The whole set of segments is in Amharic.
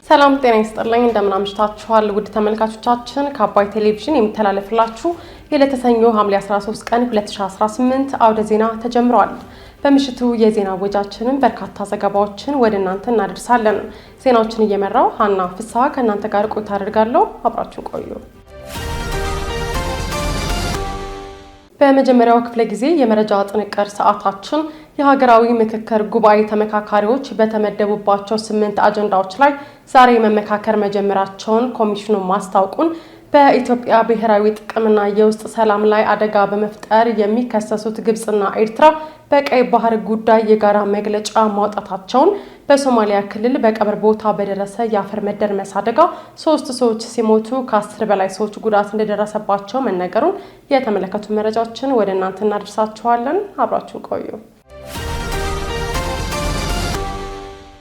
ሰላም ጤና ይስጥልኝ እንደምን አምሽታችኋል ውድ ተመልካቾቻችን ከአባይ ቴሌቪዥን የሚተላለፍላችሁ የለተሰኞ ሐምሌ 13 ቀን 2018 አውደ ዜና ተጀምሯል። በምሽቱ የዜና ወጃችንን በርካታ ዘገባዎችን ወደ እናንተ እናደርሳለን። ዜናዎችን እየመራው ሀና ፍስሐ ከእናንተ ጋር ቆይታ አደርጋለሁ። አብራችሁ ቆዩ። በመጀመሪያው ክፍለ ጊዜ የመረጃ ጥንቅር ሰዓታችን የሀገራዊ ምክክር ጉባኤ ተመካካሪዎች በተመደቡባቸው 8 አጀንዳዎች ላይ ዛሬ መመካከር መጀመራቸውን ኮሚሽኑ ማስታወቁን፣ በኢትዮጵያ ብሔራዊ ጥቅምና የውስጥ ሰላም ላይ አደጋ በመፍጠር የሚከሰሱት ግብጽና ኤርትራ በቀይ ባህር ጉዳይ የጋራ መግለጫ ማውጣታቸውን፣ በሶማሊያ ክልል በቀብር ቦታ በደረሰ የአፈር መደርመስ አደጋ 3 ሰዎች ሲሞቱ ከ10 በላይ ሰዎች ጉዳት እንደደረሰባቸው መነገሩን የተመለከቱ መረጃዎችን ወደ እናንተ እናደርሳችኋለን። አብራችሁ ቆዩ።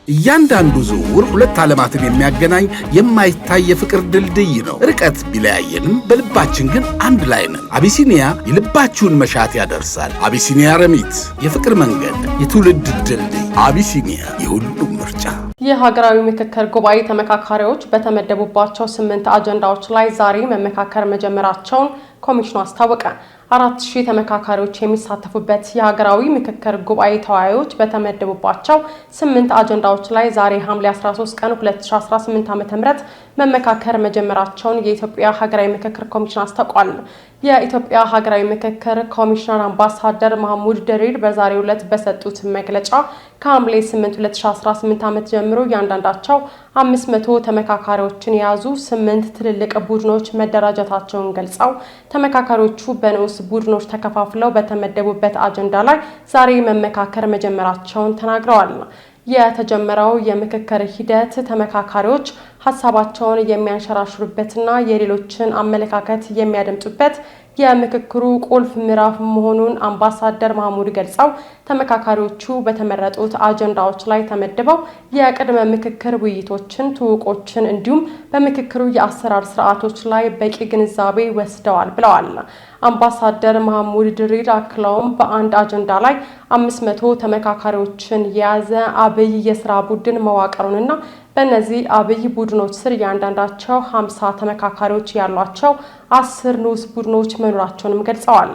እያንዳንዱ ዝውውር ሁለት ዓለማትን የሚያገናኝ የማይታይ የፍቅር ድልድይ ነው። ርቀት ቢለያየንም በልባችን ግን አንድ ላይ ነን። አቢሲኒያ የልባችሁን መሻት ያደርሳል። አቢሲኒያ ረሚት፣ የፍቅር መንገድ፣ የትውልድ ድልድይ። አቢሲኒያ የሁሉም ምርጫ። የሀገራዊ ምክክር ጉባኤ ተመካካሪዎች በተመደቡባቸው 8 አጀንዳዎች ላይ ዛሬ መመካከር መጀመራቸውን ኮሚሽኑ አስታወቀ። 4000 ተመካካሪዎች የሚሳተፉበት የሀገራዊ ምክክር ጉባኤ ተወያዮች በተመደቡባቸው 8 አጀንዳዎች ላይ ዛሬ ሐምሌ 13 ቀን 2018 ዓ.ም መመካከር መጀመራቸውን የኢትዮጵያ ሀገራዊ ምክክር ኮሚሽን አስታውቋል። የኢትዮጵያ ሀገራዊ ምክክር ኮሚሽነር አምባሳደር መሐሙድ ድሪር በዛሬው ዕለት በሰጡት መግለጫ ከሐምሌ 8 2018 ዓ.ም ጀምሮ ያንዳንዳቸው 500 ተመካካሪዎችን የያዙ 8 ትልልቅ ቡድኖች መደራጀታቸውን ገልጸው ተመካካሪዎቹ በንዑስ ቡድኖች ተከፋፍለው በተመደቡበት አጀንዳ ላይ ዛሬ መመካከር መጀመራቸውን ተናግረዋል። የተጀመረው የምክክር ሂደት ተመካካሪዎች ሀሳባቸውን የሚያንሸራሽሩበትና የሌሎችን አመለካከት የሚያደምጡበት የምክክሩ ቁልፍ ምዕራፍ መሆኑን አምባሳደር መሐሙድ ገልጸው ተመካካሪዎቹ በተመረጡት አጀንዳዎች ላይ ተመድበው የቅድመ ምክክር ውይይቶችን፣ ትውቆችን እንዲሁም በምክክሩ የአሰራር ስርዓቶች ላይ በቂ ግንዛቤ ወስደዋል ብለዋል። አምባሳደር መሐሙድ ድሪር አክለውም በአንድ አጀንዳ ላይ 500 ተመካካሪዎችን የያዘ አብይ የስራ ቡድን መዋቅሩንና በእነዚህ አብይ ቡድኖች ስር ያንዳንዳቸው 50 ተመካካሪዎች ያሏቸው 10 ንዑስ ቡድኖች መኖራቸውንም ገልጸዋል።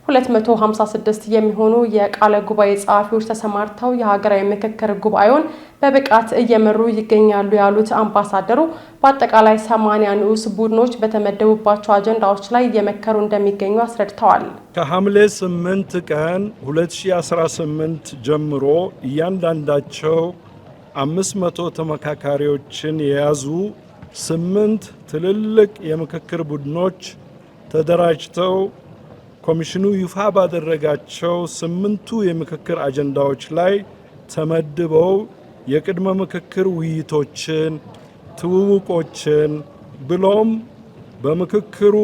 256 የሚሆኑ የቃለ ጉባኤ ጸሐፊዎች ተሰማርተው የሀገራዊ ምክክር ጉባኤውን በብቃት እየመሩ ይገኛሉ ያሉት አምባሳደሩ በአጠቃላይ 80 ንዑስ ቡድኖች በተመደቡባቸው አጀንዳዎች ላይ እየመከሩ እንደሚገኙ አስረድተዋል። ከሐምሌ 8 ቀን 2018 ጀምሮ እያንዳንዳቸው 500 ተመካካሪዎችን የያዙ 8 ትልልቅ የምክክር ቡድኖች ተደራጅተው ኮሚሽኑ ይፋ ባደረጋቸው 8ቱ የምክክር አጀንዳዎች ላይ ተመድበው የቅድመ ምክክር ውይይቶችን፣ ትውውቆችን ብሎም በምክክሩ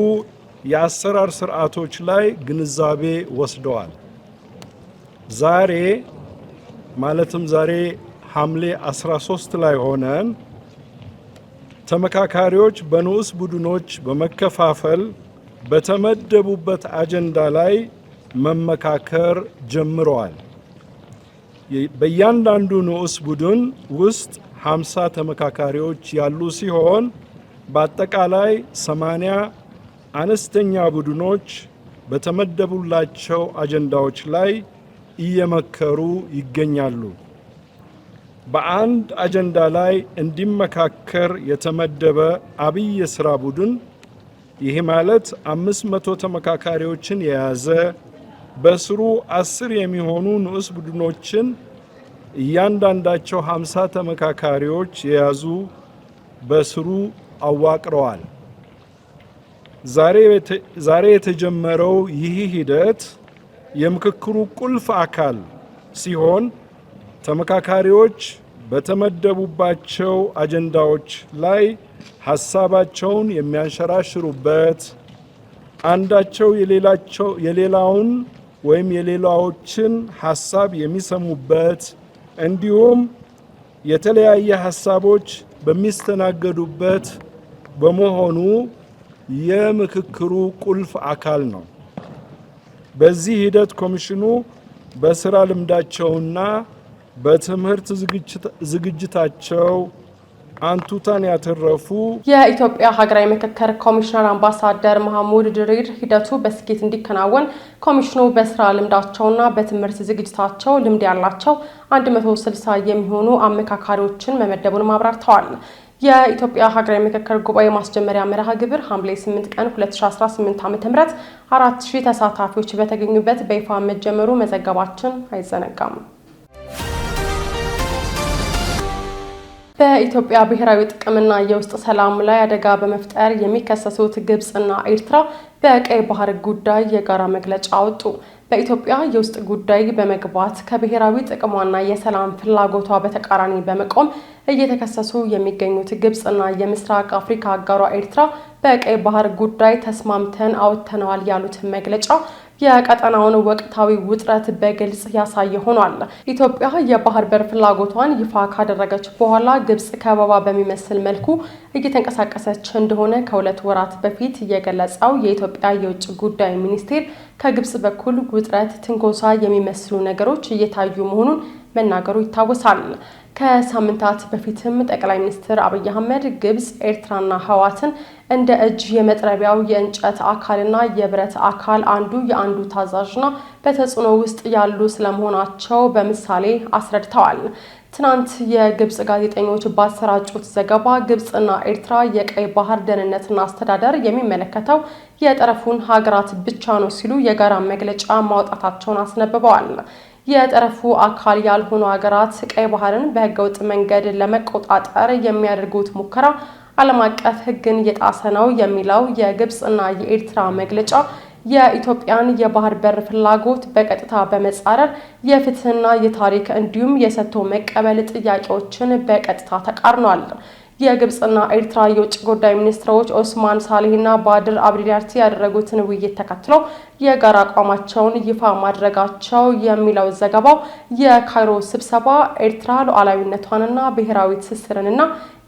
የአሰራር ስርዓቶች ላይ ግንዛቤ ወስደዋል። ዛሬ ሐምሌ 13 ላይ ሆነን ተመካካሪዎች በንዑስ ቡድኖች በመከፋፈል በተመደቡበት አጀንዳ ላይ መመካከር ጀምረዋል። በእያንዳንዱ ንዑስ ቡድን ውስጥ 50 ተመካካሪዎች ያሉ ሲሆን በአጠቃላይ 80 አነስተኛ ቡድኖች በተመደቡላቸው አጀንዳዎች ላይ እየመከሩ ይገኛሉ። በአንድ አጀንዳ ላይ እንዲመካከር የተመደበ አብይ የሥራ ቡድን ይህ ማለት 500 ተመካካሪዎችን የያዘ በስሩ 10 የሚሆኑ ንዑስ ቡድኖችን እያንዳንዳቸው 50 ተመካካሪዎች የያዙ በስሩ አዋቅረዋል። ዛሬ የተጀመረው ይህ ሂደት የምክክሩ ቁልፍ አካል ሲሆን ተመካካሪዎች በተመደቡባቸው አጀንዳዎች ላይ ሐሳባቸውን የሚያንሸራሽሩበት፣ አንዳቸው የሌላውን ወይም የሌላዎችን ሐሳብ የሚሰሙበት እንዲሁም የተለያየ ሐሳቦች በሚስተናገዱበት በመሆኑ የምክክሩ ቁልፍ አካል ነው። በዚህ ሂደት ኮሚሽኑ በስራ ልምዳቸውና በትምህርት ዝግጅታቸው አንቱታን ያተረፉ የኢትዮጵያ ሀገራዊ ምክክር ኮሚሽነር አምባሳደር መሐሙድ ድሪር ሂደቱ በስኬት እንዲከናወን ኮሚሽኑ በስራ ልምዳቸውና በትምህርት ዝግጅታቸው ልምድ ያላቸው 160 የሚሆኑ አመካካሪዎችን መመደቡን አብራርተዋል። የኢትዮጵያ ሀገራዊ ምክክር ጉባኤ ማስጀመሪያ መርሃ ግብር ሐምሌ 8 ቀን 2018 ዓ.ም 4000 ተሳታፊዎች በተገኙበት በይፋ መጀመሩ መዘገባችን አይዘነጋም። በኢትዮጵያ ብሔራዊ ጥቅምና የውስጥ ሰላም ላይ አደጋ በመፍጠር የሚከሰሱት ግብጽና ኤርትራ በቀይ ባህር ጉዳይ የጋራ መግለጫ አወጡ። በኢትዮጵያ የውስጥ ጉዳይ በመግባት ከብሔራዊ ጥቅሟና የሰላም ፍላጎቷ በተቃራኒ በመቆም እየተከሰሱ የሚገኙት ግብጽና የምስራቅ አፍሪካ አጋሯ ኤርትራ በቀይ ባህር ጉዳይ ተስማምተን አውጥተናል ያሉት መግለጫ የቀጠናውን ወቅታዊ ውጥረት በግልጽ ያሳየ ሆኗል። ኢትዮጵያ የባህር በር ፍላጎቷን ይፋ ካደረገች በኋላ ግብጽ ከበባ በሚመስል መልኩ እየተንቀሳቀሰች እንደሆነ ከ2 ወራት በፊት የገለጸው የኢትዮጵያ የውጭ ጉዳይ ሚኒስቴር ከግብጽ በኩል ውጥረት፣ ትንኮሳ የሚመስሉ ነገሮች እየታዩ መሆኑን መናገሩ ይታወሳል። ከሳምንታት በፊትም ጠቅላይ ሚኒስትር አብይ አህመድ ግብጽ ኤርትራና ህወሓትን እንደ እጅ የመጥረቢያው የእንጨት አካልና የብረት አካል አንዱ የአንዱ ታዛዥና በተጽዕኖ ውስጥ ያሉ ስለመሆናቸው በምሳሌ አስረድተዋል። ትናንት የግብጽ ጋዜጠኞች ባሰራጩት ዘገባ ግብጽና ኤርትራ የቀይ ባህር ደህንነትና አስተዳደር የሚመለከተው የጠረፉን ሀገራት ብቻ ነው ሲሉ የጋራ መግለጫ ማውጣታቸውን አስነብበዋል። የጠረፉ አካል ያልሆኑ ሀገራት ቀይ ባህርን በህገወጥ መንገድ ለመቆጣጠር የሚያደርጉት ሙከራ ዓለም አቀፍ ሕግን የጣሰ ነው የሚለው የግብጽና የኤርትራ መግለጫ የኢትዮጵያን የባህር በር ፍላጎት በቀጥታ በመጻረር የፍትህና የታሪክ እንዲሁም የሰጥቶ መቀበል ጥያቄዎችን በቀጥታ ተቃርኗል። የግብጽና ኤርትራ የውጭ ጉዳይ ሚኒስትሮች ኦስማን ሳሊህና ባድር አብዲላቲ ያደረጉትን ውይይት ተከትሎ የጋራ አቋማቸውን ይፋ ማድረጋቸው የሚለው ዘገባው የካይሮ ስብሰባ ኤርትራ ሉዓላዊነቷንና ብሔራዊ ትስስርንና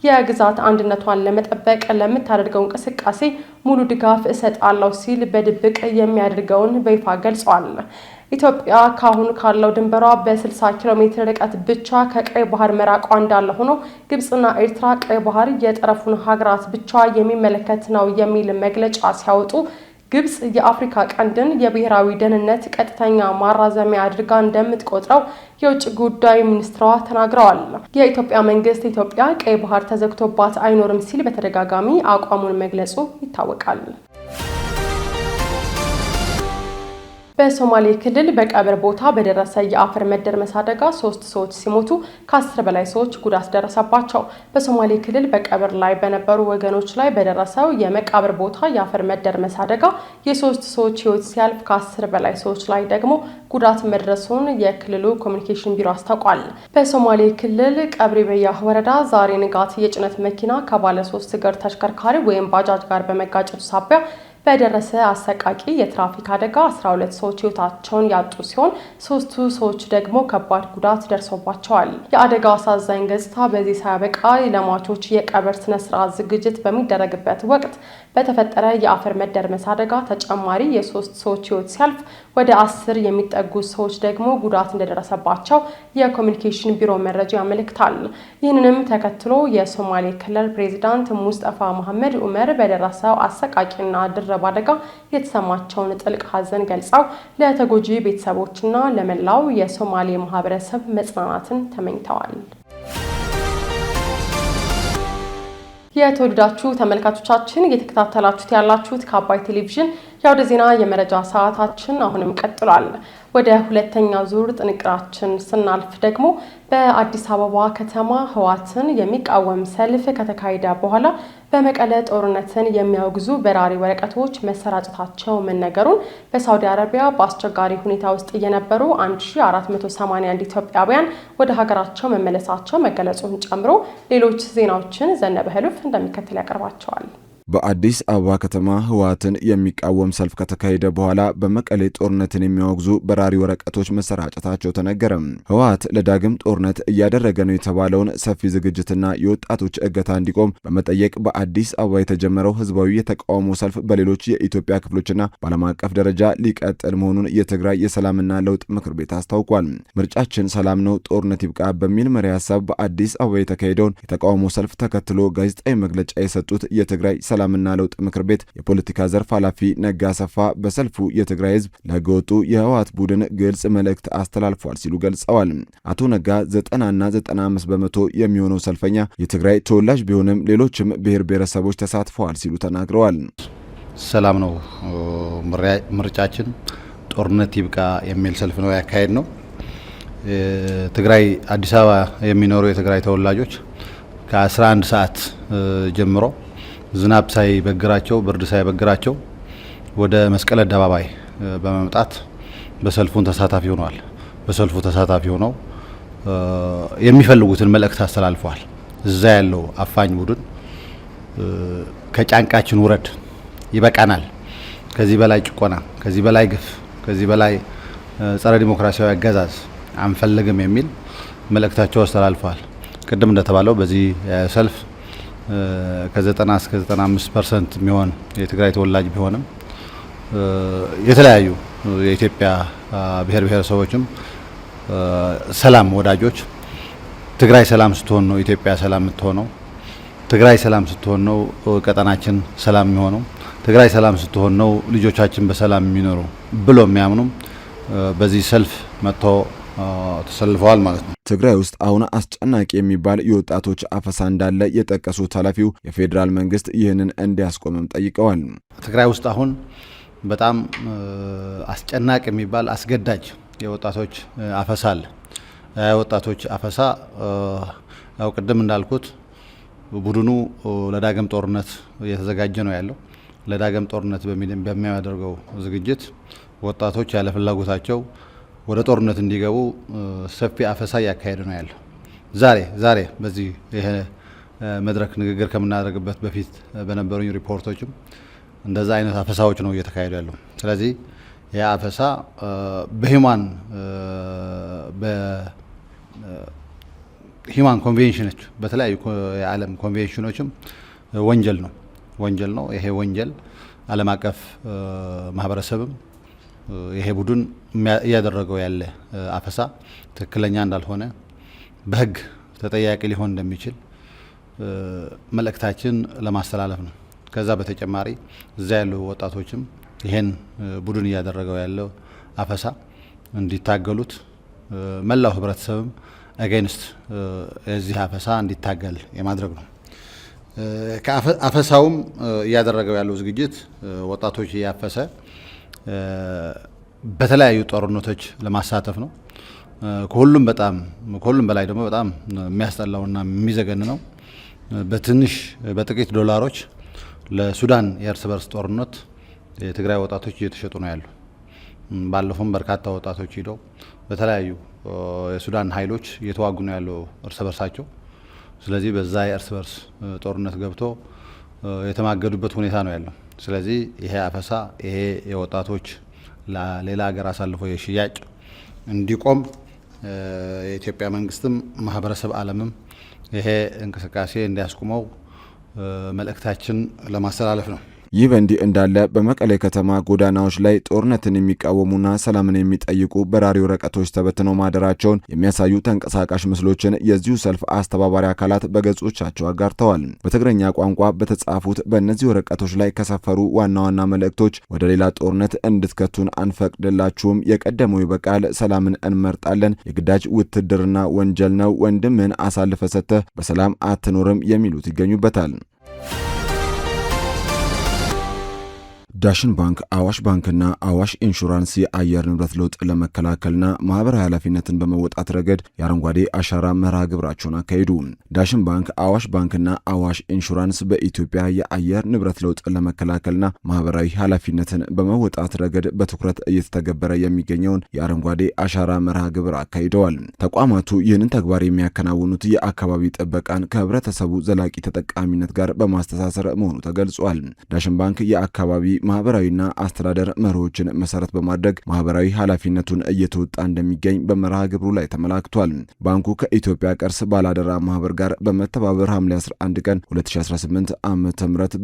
የግዛት አንድነቷን ለመጠበቅ ለምታደርገው እንቅስቃሴ ሙሉ ድጋፍ እሰጣለሁ ሲል በድብቅ የሚያደርገውን በይፋ ገልጿል። ኢትዮጵያ ካሁን ካለው ድንበሯ በ60 ኪሎ ሜትር ርቀት ብቻ ከቀይ ባህር መራቋ እንዳለ ሆኖ ግብጽና ኤርትራ ቀይ ባህር የጠረፉን ሀገራት ብቻ የሚመለከት ነው የሚል መግለጫ ሲያወጡ ግብጽ የአፍሪካ ቀንድን የብሔራዊ ደህንነት ቀጥተኛ ማራዘሚያ አድርጋ እንደምትቆጥረው የውጭ ጉዳይ ሚኒስትሯ ተናግረዋል። የኢትዮጵያ መንግስት ኢትዮጵያ ቀይ ባህር ተዘግቶባት አይኖርም ሲል በተደጋጋሚ አቋሙን መግለጹ ይታወቃል። በሶማሌ ክልል በቀብር ቦታ በደረሰ የአፈር መደርመስ አደጋ 3 ሰዎች ሲሞቱ ከ10 በላይ ሰዎች ጉዳት ደረሰባቸው። በሶማሌ ክልል በቀብር ላይ በነበሩ ወገኖች ላይ በደረሰው የመቃብር ቦታ የአፈር መደርመስ አደጋ የ3 ሰዎች ሕይወት ሲያልፍ ከ10 በላይ ሰዎች ላይ ደግሞ ጉዳት መድረሱን የክልሉ ኮሚኒኬሽን ቢሮ አስታውቋል። በሶማሌ ክልል ቀብሪ በያህ ወረዳ ዛሬ ንጋት የጭነት መኪና ከባለ 3 እግር ተሽከርካሪ ወይም ባጃጅ ጋር በመጋጨቱ ሳቢያ በደረሰ አሰቃቂ የትራፊክ አደጋ 12 ሰዎች ሕይወታቸውን ያጡ ሲሆን 3 ሰዎች ደግሞ ከባድ ጉዳት ደርሶባቸዋል። የአደጋው አሳዛኝ ገጽታ በዚህ ሳያበቃ ለሟቾች የቀብር ስነ ስርዓት ዝግጅት በሚደረግበት ወቅት በተፈጠረ የአፈር መደርመስ አደጋ ተጨማሪ የ3 ሰዎች ሕይወት ሲያልፍ ወደ 10 የሚጠጉ ሰዎች ደግሞ ጉዳት እንደደረሰባቸው የኮሚኒኬሽን ቢሮ መረጃ ያመለክታል። ይህንንም ተከትሎ የሶማሌ ክልል ፕሬዝዳንት ሙስጠፋ መሐመድ ዑመር በደረሰው አሰቃቂና ድርብ አደጋ የተሰማቸውን ጥልቅ ሐዘን ገልጸው ለተጎጂ ቤተሰቦችና ለመላው የሶማሌ ማህበረሰብ መጽናናትን ተመኝተዋል። የተወደዳችሁ ተመልካቾቻችን እየተከታተላችሁት ያላችሁት ከአባይ ቴሌቪዥን የአውደ ዜና የመረጃ ሰዓታችን አሁንም ቀጥሏል። ወደ ሁለተኛ ዙር ጥንቅራችን ስናልፍ ደግሞ በአዲስ አበባ ከተማ ህወሓትን የሚቃወም ሰልፍ ከተካሄደ በኋላ በመቀለ ጦርነትን የሚያወግዙ በራሪ ወረቀቶች መሰራጨታቸው መነገሩን በሳውዲ አረቢያ በአስቸጋሪ ሁኔታ ውስጥ የነበሩ 1481 ኢትዮጵያውያን ወደ ሀገራቸው መመለሳቸው መገለጹን ጨምሮ ሌሎች ዜናዎችን ዘነበ ህሉፍ እንደሚከተል ያቀርባቸዋል። በአዲስ አበባ ከተማ ህወሓትን የሚቃወም ሰልፍ ከተካሄደ በኋላ በመቀሌ ጦርነትን የሚያወግዙ በራሪ ወረቀቶች መሰራጨታቸው ተነገረ። ህወሓት ለዳግም ጦርነት እያደረገ ነው የተባለውን ሰፊ ዝግጅትና የወጣቶች እገታ እንዲቆም በመጠየቅ በአዲስ አበባ የተጀመረው ህዝባዊ የተቃውሞ ሰልፍ በሌሎች የኢትዮጵያ ክፍሎችና በዓለም አቀፍ ደረጃ ሊቀጥል መሆኑን የትግራይ የሰላምና ለውጥ ምክር ቤት አስታውቋል። ምርጫችን ሰላም ነው፣ ጦርነት ይብቃ በሚል መሪ ሀሳብ በአዲስ አበባ የተካሄደውን የተቃውሞ ሰልፍ ተከትሎ ጋዜጣዊ መግለጫ የሰጡት የትግራይ ሰላምና ለውጥ ምክር ቤት የፖለቲካ ዘርፍ ኃላፊ ነጋ አሰፋ በሰልፉ የትግራይ ህዝብ ለህገወጡ የህወሓት ቡድን ግልጽ መልእክት አስተላልፏል ሲሉ ገልጸዋል። አቶ ነጋ 90 እና 95 በመቶ የሚሆነው ሰልፈኛ የትግራይ ተወላጅ ቢሆንም ሌሎችም ብሔር ብሔረሰቦች ተሳትፈዋል ሲሉ ተናግረዋል። ሰላም ነው ምርጫችን፣ ጦርነት ይብቃ የሚል ሰልፍ ነው ያካሄድ ነው። ትግራይ አዲስ አበባ የሚኖሩ የትግራይ ተወላጆች ከ11 ሰዓት ጀምሮ ዝናብ ሳይበግራቸው ብርድ ሳይበግራቸው ወደ መስቀል አደባባይ በመምጣት በሰልፉን ተሳታፊ ሆነዋል። በሰልፉ ተሳታፊ ሆነው የሚፈልጉትን መልእክት አስተላልፈዋል። እዛ ያለው አፋኝ ቡድን ከጫንቃችን ውረድ፣ ይበቃናል፣ ከዚህ በላይ ጭቆና፣ ከዚህ በላይ ግፍ፣ ከዚህ በላይ ጸረ ዲሞክራሲያዊ አገዛዝ አንፈልግም የሚል መልእክታቸው አስተላልፈዋል። ቅድም እንደተባለው በዚህ ሰልፍ ከ90 እስከ 95% የሚሆን የትግራይ ተወላጅ ቢሆንም የተለያዩ የኢትዮጵያ ብሔር ብሔረሰቦችም ሰላም ወዳጆች፣ ትግራይ ሰላም ስትሆን ነው ኢትዮጵያ ሰላም የምትሆነው፣ ትግራይ ሰላም ስትሆን ነው ቀጠናችን ሰላም የሚሆነው፣ ትግራይ ሰላም ስትሆን ነው ልጆቻችን በሰላም የሚኖሩ ብሎ የሚያምኑም በዚህ ሰልፍ መጥቶ ተሰልፈዋል ማለት ነው። ትግራይ ውስጥ አሁን አስጨናቂ የሚባል የወጣቶች አፈሳ እንዳለ የጠቀሱት ኃላፊው የፌዴራል መንግስት ይህንን እንዲያስቆምም ጠይቀዋል። ትግራይ ውስጥ አሁን በጣም አስጨናቂ የሚባል አስገዳጅ የወጣቶች አፈሳ አለ። የወጣቶች አፈሳ ያው ቅድም እንዳልኩት ቡድኑ ለዳግም ጦርነት እየተዘጋጀ ነው ያለው። ለዳግም ጦርነት በሚያደርገው ዝግጅት ወጣቶች ያለ ፍላጎታቸው ወደ ጦርነት እንዲገቡ ሰፊ አፈሳ እያካሄደ ነው ያለው። ዛሬ በዚህ ይሄ መድረክ ንግግር ከምናደርግበት በፊት በነበሩኝ ሪፖርቶችም እንደዛ አይነት አፈሳዎች ነው እየተካሄዱ ያለው። ስለዚህ ይሄ አፈሳ በሂማን ኮንቬንሽኖች በተለያዩ የዓለም ኮንቬንሽኖችም ወንጀል ነው። ይሄ ወንጀል ዓለም አቀፍ ማህበረሰብም ይሄ ቡድን እያደረገው ያለ አፈሳ ትክክለኛ እንዳልሆነ በህግ ተጠያቂ ሊሆን እንደሚችል መልእክታችን ለማስተላለፍ ነው። ከዛ በተጨማሪ እዛ ያሉ ወጣቶችም ይሄን ቡድን እያደረገው ያለው አፈሳ እንዲታገሉት መላው ህብረተሰብም አጌንስት የዚህ አፈሳ እንዲታገል የማድረግ ነው። ከአፈሳውም እያደረገው ያለው ዝግጅት ወጣቶች እያፈሰ በተለያዩ ጦርነቶች ለማሳተፍ ነው። ከሁሉም በላይ ደግሞ በጣም የሚያስጠላውና የሚዘገን ነው። በጥቂት ዶላሮች ለሱዳን የእርስ በርስ ጦርነት የትግራይ ወጣቶች እየተሸጡ ነው ያሉ። ባለፈውም በርካታ ወጣቶች ሄደው በተለያዩ የሱዳን ኃይሎች እየተዋጉ ነው ያለው እርስ በርሳቸው። ስለዚህ በዛ የእርስ በርስ ጦርነት ገብቶ የተማገዱበት ሁኔታ ነው ያለው። ስለዚህ ይሄ አፈሳ ይሄ የወጣቶች ለሌላ ሀገር አሳልፎ የሽያጭ እንዲቆም የኢትዮጵያ መንግስትም ማህበረሰብ ዓለምም ይሄ እንቅስቃሴ እንዲያስቆመው መልእክታችን ለማስተላለፍ ነው። ይህ በእንዲህ እንዳለ በመቀሌ ከተማ ጎዳናዎች ላይ ጦርነትን የሚቃወሙና ሰላምን የሚጠይቁ በራሪ ወረቀቶች ተበትነው ማደራቸውን የሚያሳዩ ተንቀሳቃሽ ምስሎችን የዚሁ ሰልፍ አስተባባሪ አካላት በገጾቻቸው አጋርተዋል። በትግረኛ ቋንቋ በተጻፉት በእነዚህ ወረቀቶች ላይ ከሰፈሩ ዋና ዋና መልእክቶች ወደ ሌላ ጦርነት እንድትከቱን አንፈቅድላችሁም፣ የቀደመው ይበቃል፣ ሰላምን እንመርጣለን፣ የግዳጅ ውትድርና ወንጀል ነው፣ ወንድምን አሳልፈ ሰጥተህ በሰላም አትኖርም የሚሉት ይገኙበታል። ዳሽን ባንክ፣ አዋሽ ባንክና አዋሽ ኢንሹራንስ የአየር ንብረት ለውጥ ለመከላከልና ማህበራዊ ኃላፊነትን በመወጣት ረገድ የአረንጓዴ አሻራ መርሃ ግብራቸውን አካሄዱ። ዳሽን ባንክ፣ አዋሽ ባንክና አዋሽ ኢንሹራንስ በኢትዮጵያ የአየር ንብረት ለውጥ ለመከላከልና ማህበራዊ ኃላፊነትን በመወጣት ረገድ በትኩረት እየተተገበረ የሚገኘውን የአረንጓዴ አሻራ መርሃ ግብር አካሂደዋል። ተቋማቱ ይህንን ተግባር የሚያከናውኑት የአካባቢ ጥበቃን ከህብረተሰቡ ዘላቂ ተጠቃሚነት ጋር በማስተሳሰር መሆኑ ተገልጿል። ዳሽን ባንክ የአካባቢ ማህበራዊና አስተዳደር መርሆችን መሰረት በማድረግ ማህበራዊ ኃላፊነቱን እየተወጣ እንደሚገኝ በመርሃ ግብሩ ላይ ተመላክቷል። ባንኩ ከኢትዮጵያ ቅርስ ባላደራ ማህበር ጋር በመተባበር ሐምሌ 11 ቀን 2018 ዓ.ም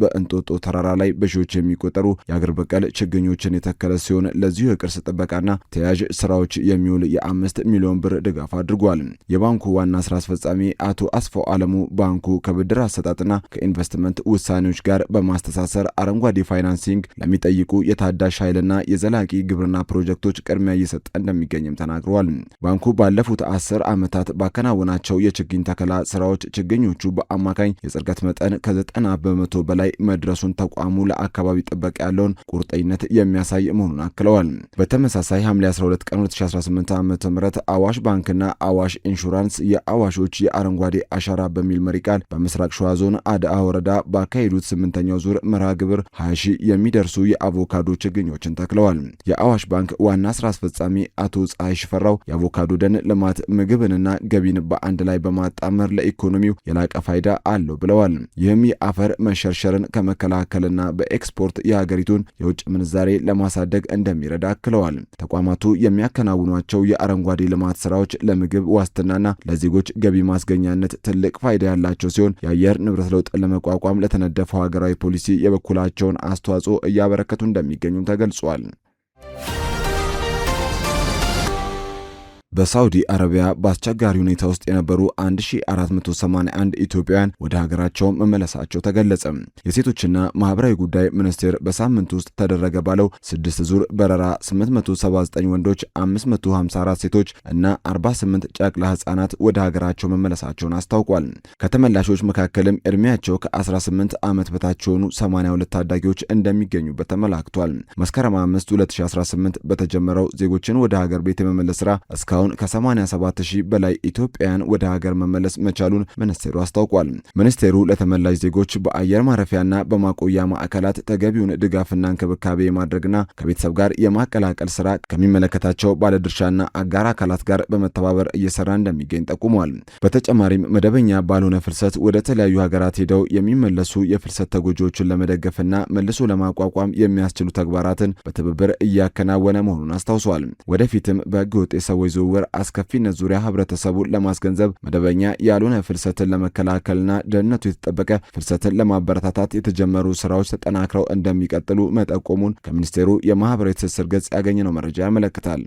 በእንጦጦ ተራራ ላይ በሺዎች የሚቆጠሩ የአገር በቀል ችግኞችን የተከለ ሲሆን ለዚሁ የቅርስ ጥበቃና ተያያዥ ስራዎች የሚውል የ5 ሚሊዮን ብር ድጋፍ አድርጓል። የባንኩ ዋና ስራ አስፈጻሚ አቶ አስፋው አለሙ ባንኩ ከብድር አሰጣጥና ከኢንቨስትመንት ውሳኔዎች ጋር በማስተሳሰር አረንጓዴ ፋይናንሲንግ ለሚጠይቁ የታዳሽ ኃይልና የዘላቂ ግብርና ፕሮጀክቶች ቅድሚያ እየሰጠ እንደሚገኝም ተናግረዋል። ባንኩ ባለፉት 10 ዓመታት ባከናወናቸው የችግኝ ተከላ ስራዎች ችግኞቹ በአማካኝ የጽድቀት መጠን ከ90 በመቶ በላይ መድረሱን ተቋሙ ለአካባቢ ጥበቃ ያለውን ቁርጠኝነት የሚያሳይ መሆኑን አክለዋል። በተመሳሳይ ሐምሌ 12 ቀን 2018 ዓ.ም አዋሽ ባንክና አዋሽ ኢንሹራንስ የአዋሾች የአረንጓዴ አሻራ በሚል መሪ ቃል በምስራቅ ሸዋ ዞን አድአ ወረዳ ባካሄዱት 8ኛው ዙር መርሃ ግብር 20 ሺህ የሚደርሱ የአቮካዶ ችግኞችን ተክለዋል። የአዋሽ ባንክ ዋና ስራ አስፈጻሚ አቶ ፀሐይ ሽፈራው የአቮካዶ ደን ልማት ምግብንና ገቢን በአንድ ላይ በማጣመር ለኢኮኖሚው የላቀ ፋይዳ አለው ብለዋል። ይህም የአፈር መሸርሸርን ከመከላከልና በኤክስፖርት የሀገሪቱን የውጭ ምንዛሬ ለማሳደግ እንደሚረዳ አክለዋል። ተቋማቱ የሚያከናውኗቸው የአረንጓዴ ልማት ስራዎች ለምግብ ዋስትናና ለዜጎች ገቢ ማስገኛነት ትልቅ ፋይዳ ያላቸው ሲሆን የአየር ንብረት ለውጥ ለመቋቋም ለተነደፈው ሀገራዊ ፖሊሲ የበኩላቸውን አስተዋጽኦ እያበረከቱ እንደሚገኙም ተገልጿል። በሳውዲ አረቢያ በአስቸጋሪ ሁኔታ ውስጥ የነበሩ 1481 ኢትዮጵያውያን ወደ ሀገራቸው መመለሳቸው ተገለጸ። የሴቶችና ማህበራዊ ጉዳይ ሚኒስቴር በሳምንት ውስጥ ተደረገ ባለው 6 ዙር በረራ 879 ወንዶች፣ 554 ሴቶች እና 48 ጨቅላ ህጻናት ወደ ሀገራቸው መመለሳቸውን አስታውቋል። ከተመላሾች መካከልም እድሜያቸው ከ18 ዓመት በታች የሆኑ 82 ታዳጊዎች እንደሚገኙበት ተመላክቷል። መስከረም 5 2018 በተጀመረው ዜጎችን ወደ ሀገር ቤት የመመለስ ስራ እስካሁን ከ87,000 በላይ ኢትዮጵያውያን ወደ ሀገር መመለስ መቻሉን ሚኒስቴሩ አስታውቋል። ሚኒስቴሩ ለተመላሽ ዜጎች በአየር ማረፊያና በማቆያ ማዕከላት ተገቢውን ድጋፍና እንክብካቤ የማድረግና ከቤተሰብ ጋር የማቀላቀል ስራ ከሚመለከታቸው ባለድርሻና አጋር አካላት ጋር በመተባበር እየሰራ እንደሚገኝ ጠቁሟል። በተጨማሪም መደበኛ ባልሆነ ፍልሰት ወደ ተለያዩ ሀገራት ሄደው የሚመለሱ የፍልሰት ተጎጂዎችን ለመደገፍና መልሶ ለማቋቋም የሚያስችሉ ተግባራትን በትብብር እያከናወነ መሆኑን አስታውሷል። ወደፊትም በህገወጥ የሰዎች ዝውውር አስከፊነት ዙሪያ ህብረተሰቡን ለማስገንዘብ መደበኛ ያልሆነ ፍልሰትን ለመከላከልና ደህንነቱ የተጠበቀ ፍልሰትን ለማበረታታት የተጀመሩ ስራዎች ተጠናክረው እንደሚቀጥሉ መጠቆሙን ከሚኒስቴሩ የማህበራዊ ትስስር ገጽ ያገኘነው መረጃ ያመለክታል።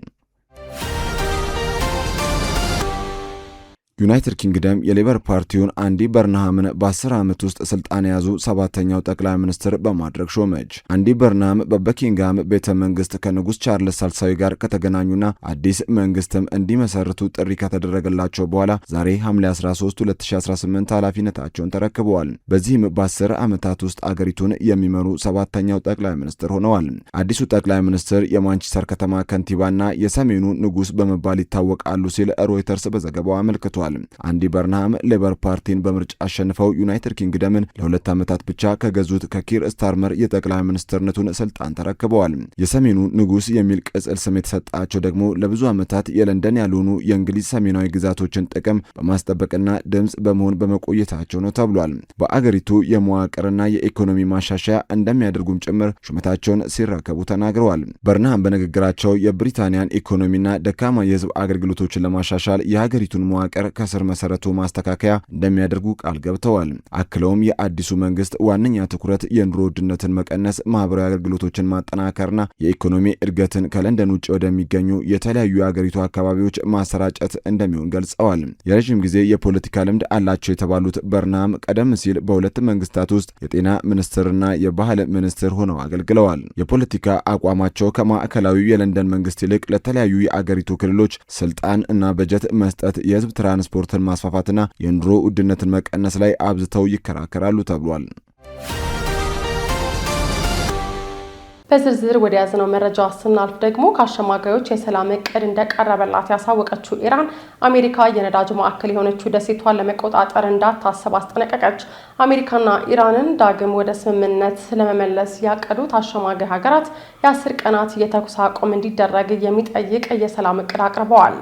ዩናይትድ ኪንግደም የሌበር ፓርቲውን አንዲ በርንሃምን በ10 ዓመት ውስጥ ስልጣን የያዙ 7ኛው ጠቅላይ ሚኒስትር በማድረግ ሾመች። አንዲ በርንሃም በበኪንግሃም ቤተ መንግስት ከንጉስ ቻርልስ ሳልሳዊ ጋር ከተገናኙና አዲስ መንግስትም እንዲመሰርቱ ጥሪ ከተደረገላቸው በኋላ ዛሬ ሐምሌ 13 2018 ኃላፊነታቸውን ተረክበዋል። በዚህም በ10 ዓመታት ውስጥ አገሪቱን የሚመሩ 7ኛው ጠቅላይ ሚኒስትር ሆነዋል። አዲሱ ጠቅላይ ሚኒስትር የማንቸስተር ከተማ ከንቲባና የሰሜኑ ንጉስ በመባል ይታወቃሉ ሲል ሮይተርስ በዘገባው አመልክቷል። አንዲ በርንሃም ሌበር ፓርቲን በምርጫ አሸንፈው ዩናይትድ ኪንግደምን ለ2 ዓመታት ብቻ ከገዙት ከኪር ስታርመር የጠቅላይ ሚኒስትርነቱን ስልጣን ተረክበዋል። የሰሜኑ ንጉስ የሚል ቅጽል ስም የተሰጣቸው ደግሞ ለብዙ ዓመታት የለንደን ያልሆኑ የእንግሊዝ ሰሜናዊ ግዛቶችን ጥቅም በማስጠበቅና ድምጽ በመሆን በመቆየታቸው ነው ተብሏል። በአገሪቱ የመዋቅርና የኢኮኖሚ ማሻሻያ እንደሚያደርጉም ጭምር ሹመታቸውን ሲረከቡ ተናግረዋል። በርንሃም በንግግራቸው የብሪታንያን ኢኮኖሚና ደካማ የህዝብ አገልግሎቶችን ለማሻሻል የሀገሪቱን መዋቅር ከስር መሰረቱ ማስተካከያ እንደሚያደርጉ ቃል ገብተዋል። አክለውም የአዲሱ መንግስት ዋነኛ ትኩረት የኑሮ ውድነትን መቀነስ፣ ማህበራዊ አገልግሎቶችን ማጠናከርና የኢኮኖሚ እድገትን ከለንደን ውጭ ወደሚገኙ የተለያዩ የአገሪቱ አካባቢዎች ማሰራጨት እንደሚሆን ገልጸዋል። የረዥም ጊዜ የፖለቲካ ልምድ አላቸው የተባሉት በርንሃም ቀደም ሲል በሁለት መንግስታት ውስጥ የጤና ሚኒስትርና የባህል ሚኒስትር ሆነው አገልግለዋል። የፖለቲካ አቋማቸው ከማዕከላዊው የለንደን መንግስት ይልቅ ለተለያዩ የአገሪቱ ክልሎች ስልጣን እና በጀት መስጠት፣ የህዝብ ትራንስፖርትን ማስፋፋትና የኑሮ ውድነትን መቀነስ ላይ አብዝተው ይከራከራሉ ተብሏል። በዝርዝር ወደ ያዝነው መረጃ ስናልፍ ደግሞ ከአሸማጋዮች የሰላም እቅድ እንደቀረበላት ያሳወቀችው ኢራን አሜሪካ የነዳጅ ማዕከል የሆነችው ደሴቷን ለመቆጣጠር እንዳታስብ አስጠነቀቀች። አሜሪካና ኢራንን ዳግም ወደ ስምምነት ለመመለስ ያቀዱት አሸማጋይ ሀገራት የ10 ቀናት የተኩስ አቁም እንዲደረግ የሚጠይቅ የሰላም እቅድ አቅርበዋል።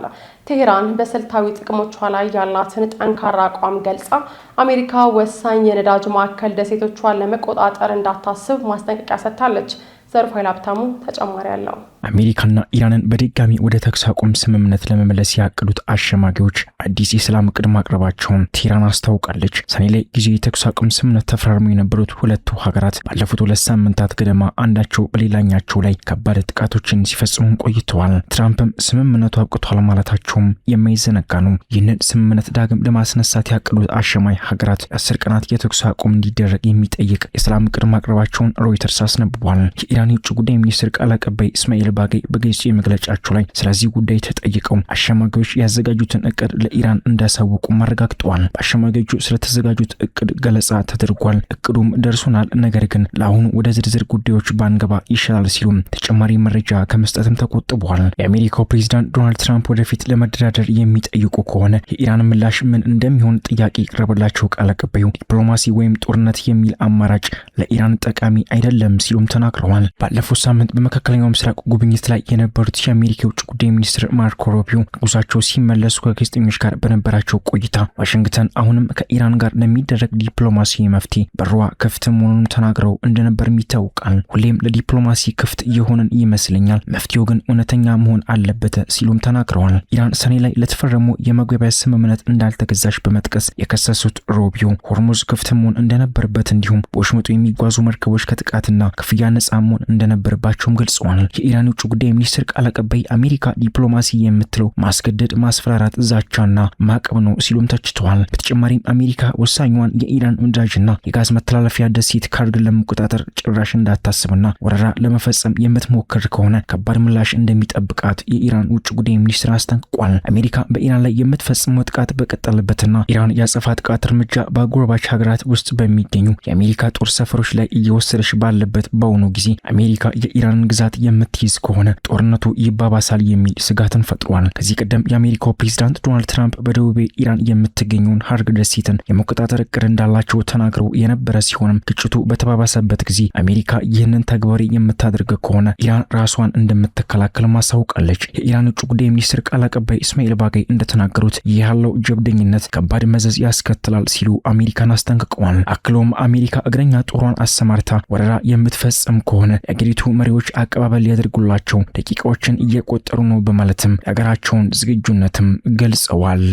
ቴሄራን በስልታዊ ጥቅሞቿ ላይ ያላትን ጠንካራ አቋም ገልጻ አሜሪካ ወሳኝ የነዳጅ ማዕከል ደሴቶቿን ለመቆጣጠር እንዳታስብ ማስጠንቀቂያ ሰጥታለች። ዘርፋይል ሀብታሙ ተጨማሪ ያለው አሜሪካና ኢራንን በድጋሚ ወደ ተኩስ አቁም ስምምነት ለመመለስ ያቀዱት አሸማጊዎች አዲስ የሰላም እቅድ ማቅረባቸውን ቴህራን አስታውቃለች። ሰኔ ላይ ጊዜ የተኩስ አቁም ስምምነት ተፈራርመው የነበሩት ሁለቱ ሀገራት ባለፉት 2 ሳምንታት ገደማ አንዳቸው በሌላኛቸው ላይ ከባድ ጥቃቶችን ሲፈጽሙ ቆይተዋል። ትራምፕም ስምምነቱ አብቅቷል ማለታቸውም የማይዘነጋ ነው። ይህንን ስምምነት ዳግም ለማስነሳት ያቀዱት አሸማይ ሀገራት 10 ቀናት የተኩስ አቁም እንዲደረግ የሚጠይቅ የሰላም እቅድ ማቅረባቸውን ሮይተርስ አስነብቧል። የኢራን የውጭ ጉዳይ ሚኒስትር ቃል አቀባይ እስማኤል ባጌ በገጽ መግለጫቸው ላይ ስለዚህ ጉዳይ ተጠይቀው አሸማጋዮች ያዘጋጁትን እቅድ ለኢራን እንዳሳወቁ ማረጋግጠዋል። በአሸማጋዮቹ ስለተዘጋጁት እቅድ ገለጻ ተደርጓል። እቅዱም ደርሶናል፣ ነገር ግን ለአሁኑ ወደ ዝርዝር ጉዳዮች ባንገባ ይሻላል ሲሉም ተጨማሪ መረጃ ከመስጠትም ተቆጥበዋል። የአሜሪካው ፕሬዝዳንት ዶናልድ ትራምፕ ወደፊት ለመደራደር የሚጠይቁ ከሆነ የኢራን ምላሽ ምን እንደሚሆን ጥያቄ ቀረበላቸው። ቃል አቀባዩ ዲፕሎማሲ ወይም ጦርነት የሚል አማራጭ ለኢራን ጠቃሚ አይደለም ሲሉም ተናግረዋል። ባለፈው ሳምንት በመካከለኛው ምስራቅ ጉብኝት ላይ የነበሩት የአሜሪካ የውጭ ጉዳይ ሚኒስትር ማርኮ ሩቢዮ ጉዟቸው ሲመለሱ ከጋዜጠኞች ጋር በነበራቸው ቆይታ ዋሽንግተን አሁንም ከኢራን ጋር ለሚደረግ ዲፕሎማሲ መፍትሄ በሯ ክፍት መሆኑን ተናግረው እንደነበርም ይታወቃል። ሁሌም ለዲፕሎማሲ ክፍት የሆነን ይመስለኛል፣ መፍትሄው ግን እውነተኛ መሆን አለበት ሲሉም ተናግረዋል። ኢራን ሰኔ ላይ ለተፈረሙ የመግባቢያ ስምምነት እንዳልተገዛች በመጥቀስ የከሰሱት ሩቢዮ ሆርሙዝ ክፍት መሆን እንደነበረበት እንዲሁም በወሽመጡ የሚጓዙ መርከቦች ከጥቃትና ክፍያ ነጻ መሆን እንደነበረባቸውም ገልጸዋል። የኢራን የውጭ ጉዳይ ሚኒስትር ቃል አቀባይ አሜሪካ ዲፕሎማሲ የምትለው ማስገደድ፣ ማስፈራራት፣ ዛቻና ማዕቀብ ነው ሲሉም ተችተዋል። በተጨማሪም አሜሪካ ወሳኛዋን የኢራን ነዳጅና የጋዝ መተላለፊያ ደሴት ካርድ ለመቆጣጠር ጭራሽ እንዳታስብና ወረራ ለመፈጸም የምትሞክር ከሆነ ከባድ ምላሽ እንደሚጠብቃት የኢራን ውጭ ጉዳይ ሚኒስትር አስጠንቅቋል። አሜሪካ በኢራን ላይ የምትፈጽመው ጥቃት በቀጠለበትና ኢራን ያጸፋ ጥቃት እርምጃ በአጎራባች ሀገራት ውስጥ በሚገኙ የአሜሪካ ጦር ሰፈሮች ላይ እየወሰደች ባለበት በአሁኑ ጊዜ አሜሪካ የኢራንን ግዛት የምትይዝ ከሆነ ጦርነቱ ይባባሳል የሚል ስጋትን ፈጥሯል። ከዚህ ቀደም የአሜሪካው ፕሬዝዳንት ዶናልድ ትራምፕ በደቡብ ኢራን የምትገኘውን ሀርግ ደሴትን የመቆጣጠር እቅድ እንዳላቸው ተናግረው የነበረ ሲሆንም ግጭቱ በተባባሰበት ጊዜ አሜሪካ ይህንን ተግባራዊ የምታደርግ ከሆነ ኢራን ራሷን እንደምትከላከል ማሳውቃለች። የኢራን ውጭ ጉዳይ ሚኒስትር ቃል አቀባይ እስማኤል ባጌ እንደተናገሩት ይህ ያለው ጀብደኝነት ከባድ መዘዝ ያስከትላል ሲሉ አሜሪካን አስጠንቅቀዋል። አክለውም አሜሪካ እግረኛ ጦሯን አሰማርታ ወረራ የምትፈጽም ከሆነ የአገሪቱ መሪዎች አቀባበል ሊያደርጉላቸው ደቂቃዎችን እየቆጠሩ ነው በማለትም የሀገራቸውን ዝግጁነትም ገልጸዋል።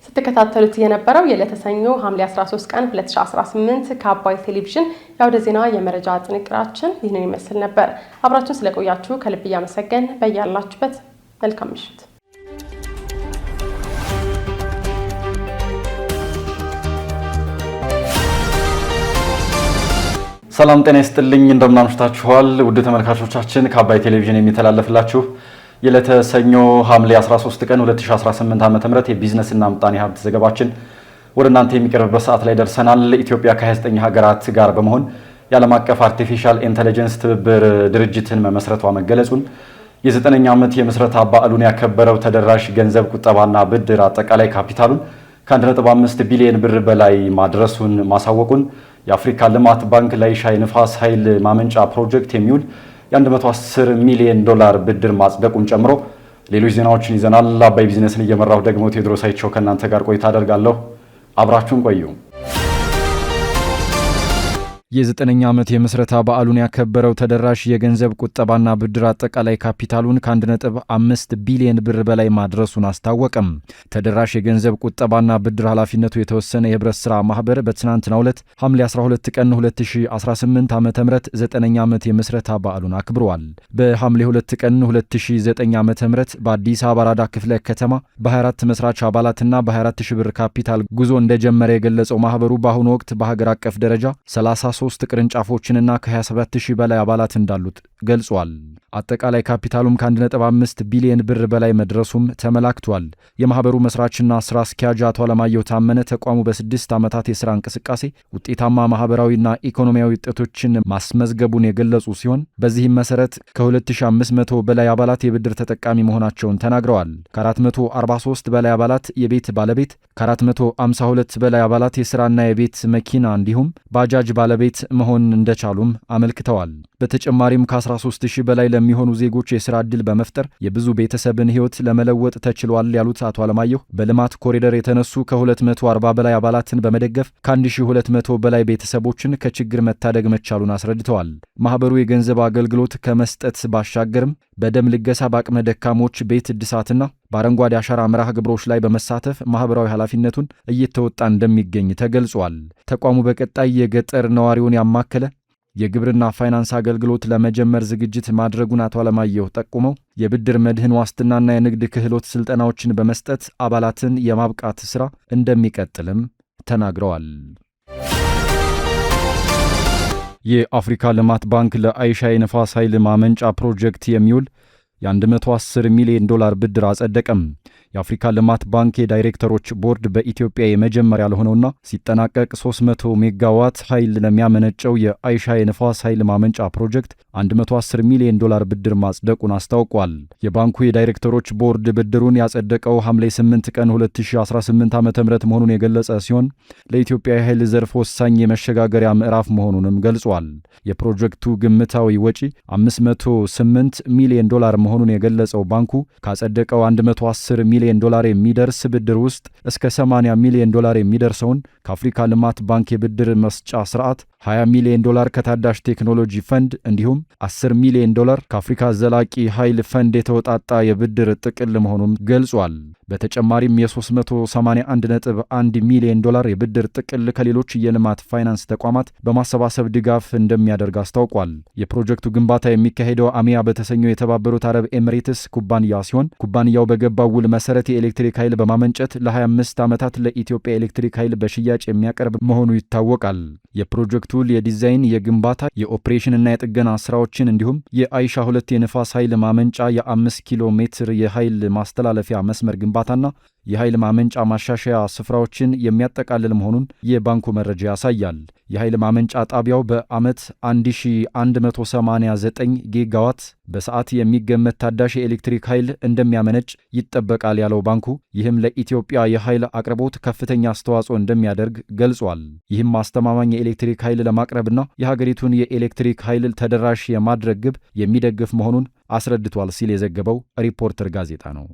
ስትከታተሉት የነበረው የዕለተ ሰኞ ሐምሌ 13 ቀን 2018 ከአባይ ቴሌቪዥን የአውደ ዜና የመረጃ ጥንቅራችን ይህንን ይመስል ነበር። አብራችሁን ስለቆያችሁ ከልብ እያመሰገን በያላችሁበት መልካም ምሽት። ሰላም ጤና ይስጥልኝ፣ እንደምናምሽታችኋል ውድ ተመልካቾቻችን። ከአባይ ቴሌቪዥን የሚተላለፍላችሁ የዕለተ ሰኞ ሐምሌ 13 ቀን 2018 ዓ.ም የቢዝነስና ምጣኔ ሀብት ዘገባችን ወደ እናንተ የሚቀርብበት ሰዓት ላይ ደርሰናል። ኢትዮጵያ ከ29 ሀገራት ጋር በመሆን የዓለም አቀፍ አርቲፊሻል ኢንተለጀንስ ትብብር ድርጅትን መመስረቷ መገለጹን፣ የ9ኛ ዓመት የምስረታ በዓሉን ያከበረው ተደራሽ ገንዘብ ቁጠባና ብድር አጠቃላይ ካፒታሉን ከ1.5 ቢሊዮን ብር በላይ ማድረሱን ማሳወቁን፣ የአፍሪካ ልማት ባንክ ለኢሻ የንፋስ ኃይል ማመንጫ ፕሮጀክት የሚውል የ110 ሚሊዮን ዶላር ብድር ማጽደቁን ጨምሮ ሌሎች ዜናዎችን ይዘናል። አባይ ቢዝነስን እየመራሁ ደግሞ ቴዎድሮስ አይቸው ከእናንተ ጋር ቆይታ አደርጋለሁ። አብራችሁን ቆዩ። የ9ኛ ዓመት የምስረታ በዓሉን ያከበረው ተደራሽ የገንዘብ ቁጠባና ብድር አጠቃላይ ካፒታሉን ከ1.5 ቢሊዮን ብር በላይ ማድረሱን አስታወቀም። ተደራሽ የገንዘብ ቁጠባና ብድር ኃላፊነቱ የተወሰነ የህብረት ሥራ ማህበር በትናንትናው ዕለት ሐምሌ 12 ቀን 2018 ዓ.ም 9ኛ ዓመት የምስረታ በዓሉን አክብረዋል። በሐምሌ 2 ቀን 2009 ዓ.ም በአዲስ አበባ አራዳ ክፍለ ከተማ በ24 መስራች አባላትና በ24000 ብር ካፒታል ጉዞ እንደጀመረ የገለጸው ማህበሩ በአሁኑ ወቅት በሀገር አቀፍ ደረጃ 3 ቅርንጫፎችንና ከ27000 በላይ አባላት እንዳሉት ገልጿል። አጠቃላይ ካፒታሉም ከ1.5 ቢሊዮን ብር በላይ መድረሱም ተመላክቷል። የማህበሩ መስራችና ስራ አስኪያጅ አቶ አለማየሁ ታመነ ተቋሙ በ6 ዓመታት የሥራ እንቅስቃሴ ውጤታማ ማህበራዊና ኢኮኖሚያዊ ውጤቶችን ማስመዝገቡን የገለጹ ሲሆን በዚህም መሰረት ከ2500 በላይ አባላት የብድር ተጠቃሚ መሆናቸውን ተናግረዋል። ከ443 በላይ አባላት የቤት ባለቤት፣ ከ452 በላይ አባላት የሥራና የቤት መኪና እንዲሁም ባጃጅ ባለቤት መሆን እንደቻሉም አመልክተዋል። በተጨማሪም ከ13000 በላይ ለሚሆኑ ዜጎች የሥራ ዕድል በመፍጠር የብዙ ቤተሰብን ሕይወት ለመለወጥ ተችሏል ያሉት አቶ አለማየሁ በልማት ኮሪደር የተነሱ ከ240 በላይ አባላትን በመደገፍ ከ1200 በላይ ቤተሰቦችን ከችግር መታደግ መቻሉን አስረድተዋል። ማህበሩ የገንዘብ አገልግሎት ከመስጠት ባሻገርም በደም ልገሳ፣ በአቅመ ደካሞች ቤት እድሳትና በአረንጓዴ አሻራ መርሃ ግብሮች ላይ በመሳተፍ ማህበራዊ ኃላፊነቱን እየተወጣ እንደሚገኝ ተገልጿል። ተቋሙ በቀጣይ የገጠር ነዋሪውን ያማከለ የግብርና ፋይናንስ አገልግሎት ለመጀመር ዝግጅት ማድረጉን አቶ አለማየሁ ጠቁመው የብድር መድህን ዋስትናና የንግድ ክህሎት ስልጠናዎችን በመስጠት አባላትን የማብቃት ሥራ እንደሚቀጥልም ተናግረዋል። የአፍሪካ ልማት ባንክ ለአይሻ የነፋስ ኃይል ማመንጫ ፕሮጀክት የሚውል የ110 ሚሊዮን ዶላር ብድር አጸደቀም። የአፍሪካ ልማት ባንክ የዳይሬክተሮች ቦርድ በኢትዮጵያ የመጀመሪያ ለሆነውና ሲጠናቀቅ 300 ሜጋዋት ኃይል ለሚያመነጨው የአይሻ የነፋስ ኃይል ማመንጫ ፕሮጀክት 110 ሚሊዮን ዶላር ብድር ማጽደቁን አስታውቋል። የባንኩ የዳይሬክተሮች ቦርድ ብድሩን ያጸደቀው ሐምሌ 8 ቀን 2018 ዓ.ም መሆኑን የገለጸ ሲሆን ለኢትዮጵያ የኃይል ዘርፍ ወሳኝ የመሸጋገሪያ ምዕራፍ መሆኑንም ገልጿል። የፕሮጀክቱ ግምታዊ ወጪ 508 ሚሊዮን ዶላር መሆኑን የገለጸው ባንኩ ካጸደቀው 110 ሚሊዮን ዶላር የሚደርስ ብድር ውስጥ እስከ 80 ሚሊዮን ዶላር የሚደርሰውን ከአፍሪካ ልማት ባንክ የብድር መስጫ ስርዓት፣ 20 ሚሊዮን ዶላር ከታዳሽ ቴክኖሎጂ ፈንድ እንዲሁም 10 ሚሊዮን ዶላር ከአፍሪካ ዘላቂ ኃይል ፈንድ የተወጣጣ የብድር ጥቅል መሆኑን ገልጿል። በተጨማሪም የ381.1 ሚሊዮን ዶላር የብድር ጥቅል ከሌሎች የልማት ፋይናንስ ተቋማት በማሰባሰብ ድጋፍ እንደሚያደርግ አስታውቋል። የፕሮጀክቱ ግንባታ የሚካሄደው አሚያ በተሰኘው የተባበሩት አረብ ኤሚሬትስ ኩባንያ ሲሆን ኩባንያው በገባው ውል መሰረት የኤሌክትሪክ ኃይል በማመንጨት ለ25 ዓመታት ለኢትዮጵያ ኤሌክትሪክ ኃይል በሽያጭ የሚያቀርብ መሆኑ ይታወቃል። የፕሮጀክቱ የዲዛይን፣ የግንባታ፣ የኦፕሬሽንና የጥገና ስራዎችን እንዲሁም የአይሻ 2 የንፋስ ኃይል ማመንጫ የ5 ኪሎ ሜትር የኃይል ማስተላለፊያ መስመር ግንባታና የኃይል ማመንጫ ማሻሻያ ስፍራዎችን የሚያጠቃልል መሆኑን የባንኩ መረጃ ያሳያል። የኃይል ማመንጫ ጣቢያው በዓመት 1189 ጊጋዋት በሰዓት የሚገመት ታዳሽ የኤሌክትሪክ ኃይል እንደሚያመነጭ ይጠበቃል ያለው ባንኩ ይህም ለኢትዮጵያ የኃይል አቅርቦት ከፍተኛ አስተዋጽኦ እንደሚያደርግ ገልጿል። ይህም አስተማማኝ የኤሌክትሪክ ኃይል ለማቅረብና የሀገሪቱን የኤሌክትሪክ ኃይል ተደራሽ የማድረግ ግብ የሚደግፍ መሆኑን አስረድቷል ሲል የዘገበው ሪፖርተር ጋዜጣ ነው።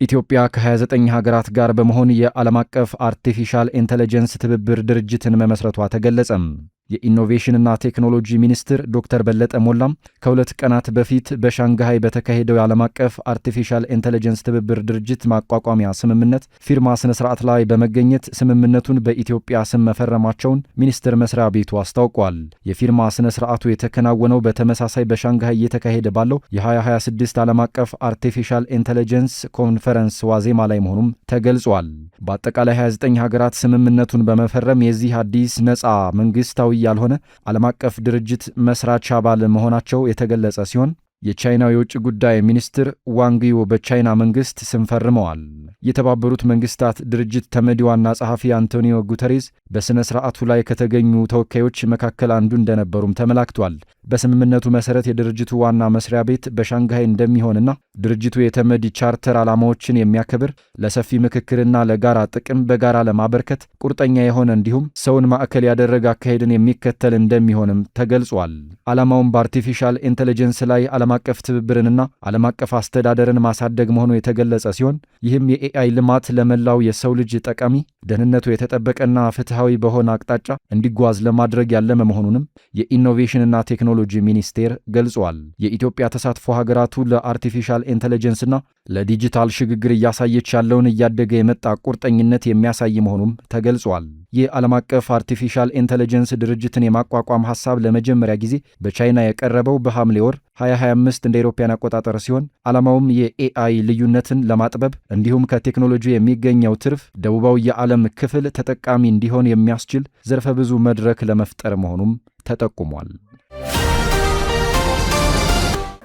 ኢትዮጵያ ከ29 ሀገራት ጋር በመሆን የዓለም አቀፍ አርቲፊሻል ኢንተለጀንስ ትብብር ድርጅትን መመስረቷ ተገለጸም። የኢኖቬሽንና ቴክኖሎጂ ሚኒስትር ዶክተር በለጠ ሞላም ከሁለት ቀናት በፊት በሻንግሃይ በተካሄደው የዓለም አቀፍ አርቲፊሻል ኢንተለጀንስ ትብብር ድርጅት ማቋቋሚያ ስምምነት ፊርማ ስነ ስርዓት ላይ በመገኘት ስምምነቱን በኢትዮጵያ ስም መፈረማቸውን ሚኒስቴር መስሪያ ቤቱ አስታውቋል። የፊርማ ስነ ስርዓቱ የተከናወነው በተመሳሳይ በሻንግሃይ እየተካሄደ ባለው የ2026 ዓለም አቀፍ አርቲፊሻል ኢንተለጀንስ ኮንፈረንስ ዋዜማ ላይ መሆኑም ተገልጿል። በአጠቃላይ 29 ሀገራት ስምምነቱን በመፈረም የዚህ አዲስ ነፃ መንግስታዊ ያልሆነ ዓለም አቀፍ ድርጅት መስራች አባል መሆናቸው የተገለጸ ሲሆን የቻይናው የውጭ ጉዳይ ሚኒስትር ዋንግ ዩ በቻይና መንግስት ስም ፈርመዋል። የተባበሩት መንግስታት ድርጅት ተመድ ዋና ጸሐፊ አንቶኒዮ ጉተሬዝ በሥነ ሥርዓቱ ላይ ከተገኙ ተወካዮች መካከል አንዱ እንደነበሩም ተመላክቷል። በስምምነቱ መሠረት የድርጅቱ ዋና መስሪያ ቤት በሻንግሃይ እንደሚሆንና ድርጅቱ የተመድ ቻርተር ዓላማዎችን የሚያከብር ለሰፊ ምክክርና ለጋራ ጥቅም በጋራ ለማበርከት ቁርጠኛ የሆነ እንዲሁም ሰውን ማዕከል ያደረገ አካሄድን የሚከተል እንደሚሆንም ተገልጿል። ዓላማውም በአርቲፊሻል ኢንተለጀንስ ላይ ዓለም አቀፍ ትብብርንና ዓለም አቀፍ አስተዳደርን ማሳደግ መሆኑ የተገለጸ ሲሆን ይህም የኤአይ ልማት ለመላው የሰው ልጅ ጠቃሚ፣ ደህንነቱ የተጠበቀና ፍትሐዊ በሆነ አቅጣጫ እንዲጓዝ ለማድረግ ያለመ መሆኑንም የኢኖቬሽንና ቴክኖሎጂ ሚኒስቴር ገልጿል። የኢትዮጵያ ተሳትፎ ሀገራቱ ለአርቲፊሻል ኢንተለጀንስና ለዲጂታል ሽግግር እያሳየች ያለውን እያደገ የመጣ ቁርጠኝነት የሚያሳይ መሆኑም ተገልጿል። የዓለም አቀፍ አርቲፊሻል ኢንተለጀንስ ድርጅትን የማቋቋም ሐሳብ ለመጀመሪያ ጊዜ በቻይና የቀረበው በሐምሌ ወር 2025 እንደ አውሮፓውያን አቆጣጠር ሲሆን ዓላማውም የኤአይ ልዩነትን ለማጥበብ እንዲሁም ከቴክኖሎጂ የሚገኘው ትርፍ ደቡባዊ የዓለም ክፍል ተጠቃሚ እንዲሆን የሚያስችል ዘርፈ ብዙ መድረክ ለመፍጠር መሆኑም ተጠቁሟል።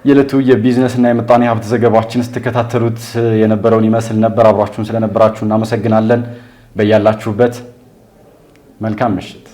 የዕለቱ የቢዝነስና የምጣኔ ሀብት ዘገባችን ስትከታተሉት የነበረውን ይመስል ነበር። አብራችሁን ስለነበራችሁ እናመሰግናለን። በያላችሁበት መልካም ምሽት